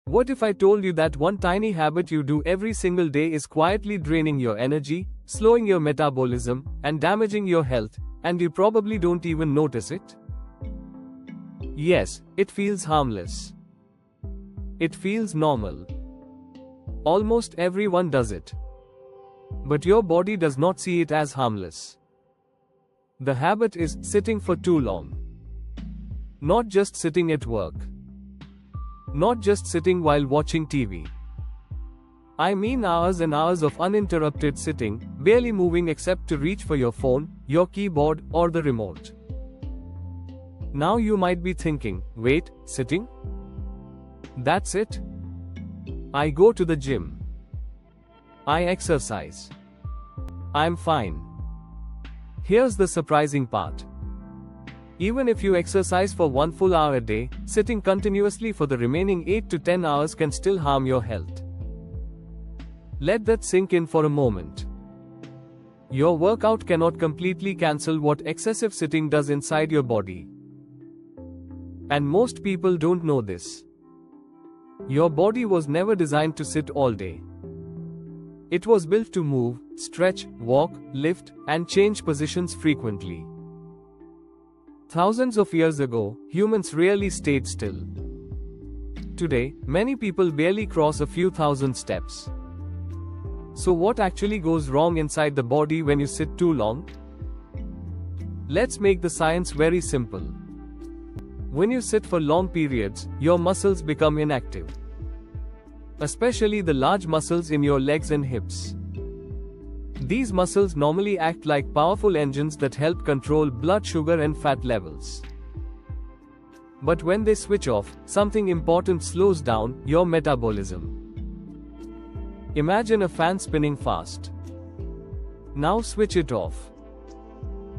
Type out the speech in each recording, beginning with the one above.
What if I told you that one tiny habit you do every single day is quietly draining your energy, slowing your metabolism, and damaging your health, and you probably don't even notice it? Yes, it feels harmless. It feels normal. Almost everyone does it. But your body does not see it as harmless. The habit is sitting for too long. Not just sitting at work. Not just sitting while watching TV. I mean hours and hours of uninterrupted sitting, barely moving except to reach for your phone, your keyboard, or the remote. Now you might be thinking, wait, sitting? That's it? I go to the gym. I exercise. I'm fine. Here's the surprising part. Even if you exercise for 1 full hour a day, sitting continuously for the remaining 8 to 10 hours can still harm your health. Let that sink in for a moment. Your workout cannot completely cancel what excessive sitting does inside your body. And most people don't know this. Your body was never designed to sit all day. It was built to move, stretch, walk, lift, and change positions frequently. Thousands of years ago, humans rarely stayed still. Today, many people barely cross a few thousand steps. So what actually goes wrong inside the body when you sit too long? Let's make the science very simple. When you sit for long periods, your muscles become inactive. Especially the large muscles in your legs and hips. These muscles normally act like powerful engines that help control blood sugar and fat levels. But when they switch off, something important slows down: your metabolism. Imagine a fan spinning fast. Now switch it off.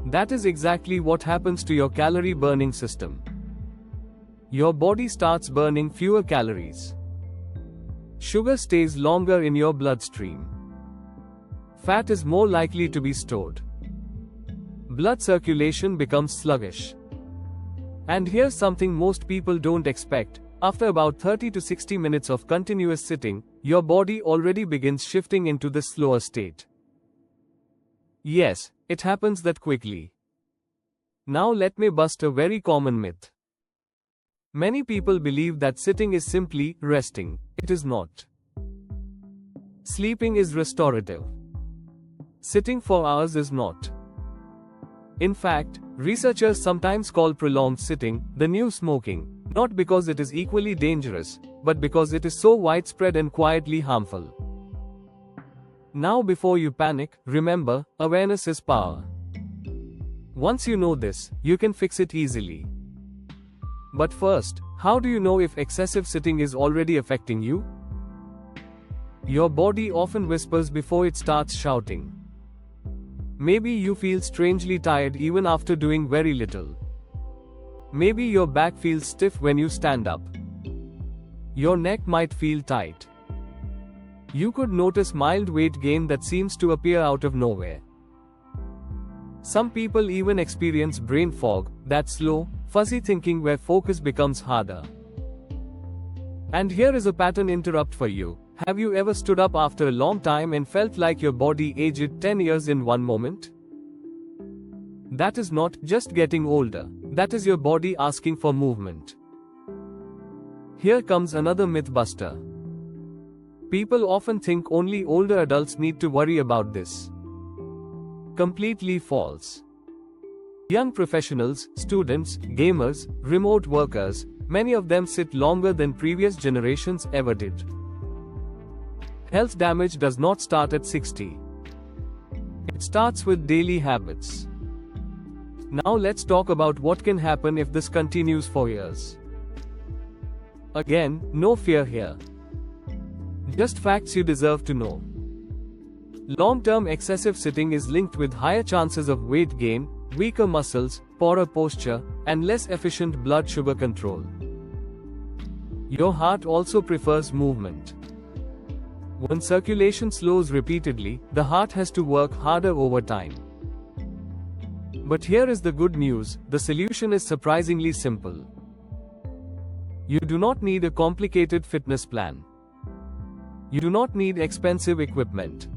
That is exactly what happens to your calorie burning system. Your body starts burning fewer calories. Sugar stays longer in your bloodstream. Fat is more likely to be stored. Blood circulation becomes sluggish. And here's something most people don't expect. After about 30 to 60 minutes of continuous sitting, your body already begins shifting into this slower state. Yes, it happens that quickly. Now let me bust a very common myth. Many people believe that sitting is simply resting. It is not. Sleeping is restorative. Sitting for hours is not. In fact, researchers sometimes call prolonged sitting the new smoking, not because it is equally dangerous, but because it is so widespread and quietly harmful. Now before you panic, remember, awareness is power. Once you know this, you can fix it easily. But first, how do you know if excessive sitting is already affecting you? Your body often whispers before it starts shouting. Maybe you feel strangely tired even after doing very little. Maybe your back feels stiff when you stand up. Your neck might feel tight. You could notice mild weight gain that seems to appear out of nowhere. Some people even experience brain fog, that slow, fuzzy thinking where focus becomes harder. And here is a pattern interrupt for you. Have you ever stood up after a long time and felt like your body aged 10 years in one moment? That is not just getting older. That is your body asking for movement. Here comes another myth buster. People often think only older adults need to worry about this. Completely false. Young professionals, students, gamers, remote workers, many of them sit longer than previous generations ever did. Health damage does not start at 60. It starts with daily habits. Now let's talk about what can happen if this continues for years. Again, no fear here. Just facts you deserve to know. Long-term excessive sitting is linked with higher chances of weight gain, weaker muscles, poorer posture, and less efficient blood sugar control. Your heart also prefers movement. When circulation slows repeatedly, the heart has to work harder over time. But here is the good news: the solution is surprisingly simple. You do not need a complicated fitness plan. You do not need expensive equipment.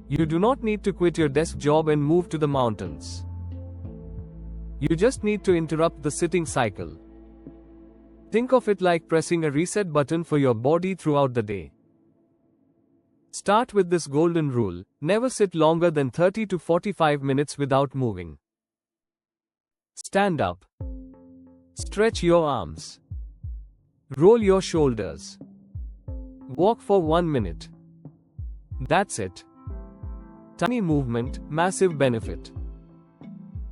You do not need to quit your desk job and move to the mountains. You just need to interrupt the sitting cycle. Think of it like pressing a reset button for your body throughout the day. Start with this golden rule: never sit longer than 30 to 45 minutes without moving. Stand up. Stretch your arms. Roll your shoulders. Walk for 1 minute. That's it. Tiny movement, massive benefit.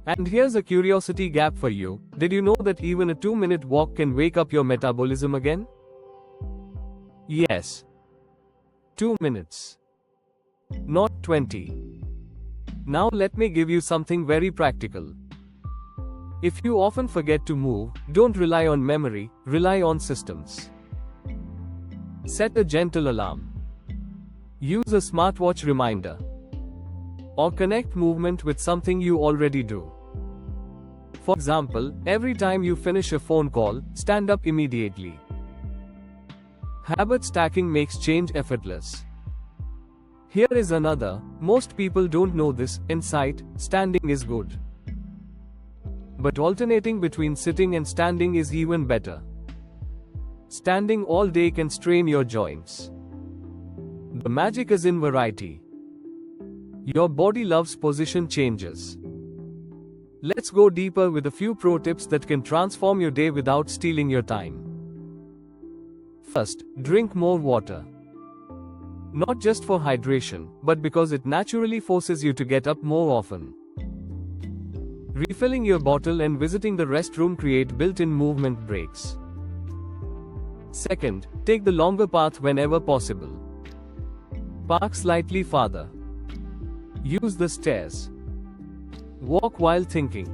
And here's a curiosity gap for you. Did you know that even a 2-minute walk can wake up your metabolism again? Yes. 2 minutes. Not 20. Now let me give you something very practical. If you often forget to move, don't rely on memory, rely on systems. Set a gentle alarm. Use a smartwatch reminder. Or connect movement with something you already do. For example, every time you finish a phone call, stand up immediately. Habit stacking makes change effortless. Here is another: most people don't know this insight: standing is good. But alternating between sitting and standing is even better. Standing all day can strain your joints. The magic is in variety. Your body loves position changes. Let's go deeper with a few pro tips that can transform your day without stealing your time. First, drink more water. Not just for hydration, but because it naturally forces you to get up more often. Refilling your bottle and visiting the restroom create built-in movement breaks. Second, take the longer path whenever possible. Park slightly farther. Use the stairs. Walk while thinking.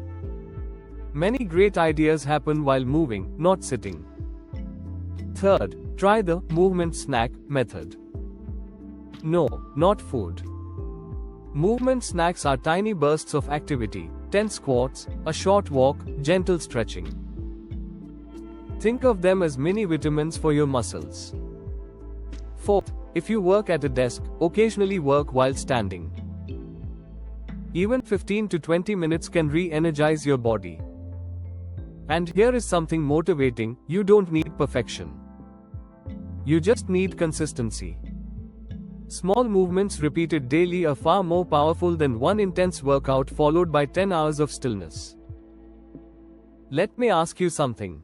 Many great ideas happen while moving, not sitting. Third, try the movement snack method. No, not food. Movement snacks are tiny bursts of activity: 10 squats, a short walk, gentle stretching. Think of them as mini vitamins for your muscles. Fourth, if you work at a desk, occasionally work while standing. Even 15 to 20 minutes can re-energize your body. And here is something motivating: you don't need perfection. You just need consistency. Small movements repeated daily are far more powerful than one intense workout followed by 10 hours of stillness. Let me ask you something.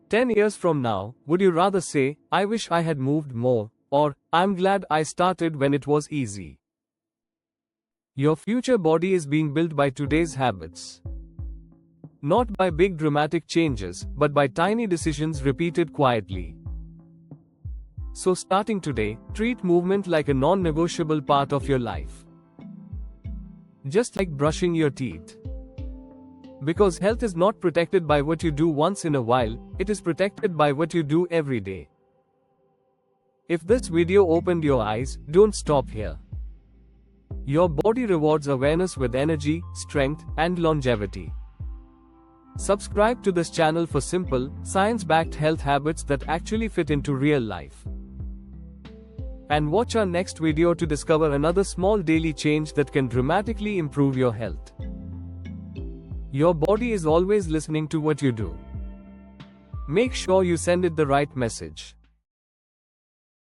10 years from now, would you rather say, "I wish I had moved more," or "I'm glad I started when it was easy"? Your future body is being built by today's habits. Not by big dramatic changes, but by tiny decisions repeated quietly. So starting today, treat movement like a non-negotiable part of your life. Just like brushing your teeth. Because health is not protected by what you do once in a while, it is protected by what you do every day. If this video opened your eyes, don't stop here. Your body rewards awareness with energy, strength, and longevity. Subscribe to this channel for simple, science-backed health habits that actually fit into real life. And watch our next video to discover another small daily change that can dramatically improve your health. Your body is always listening to what you do. Make sure you send it the right message.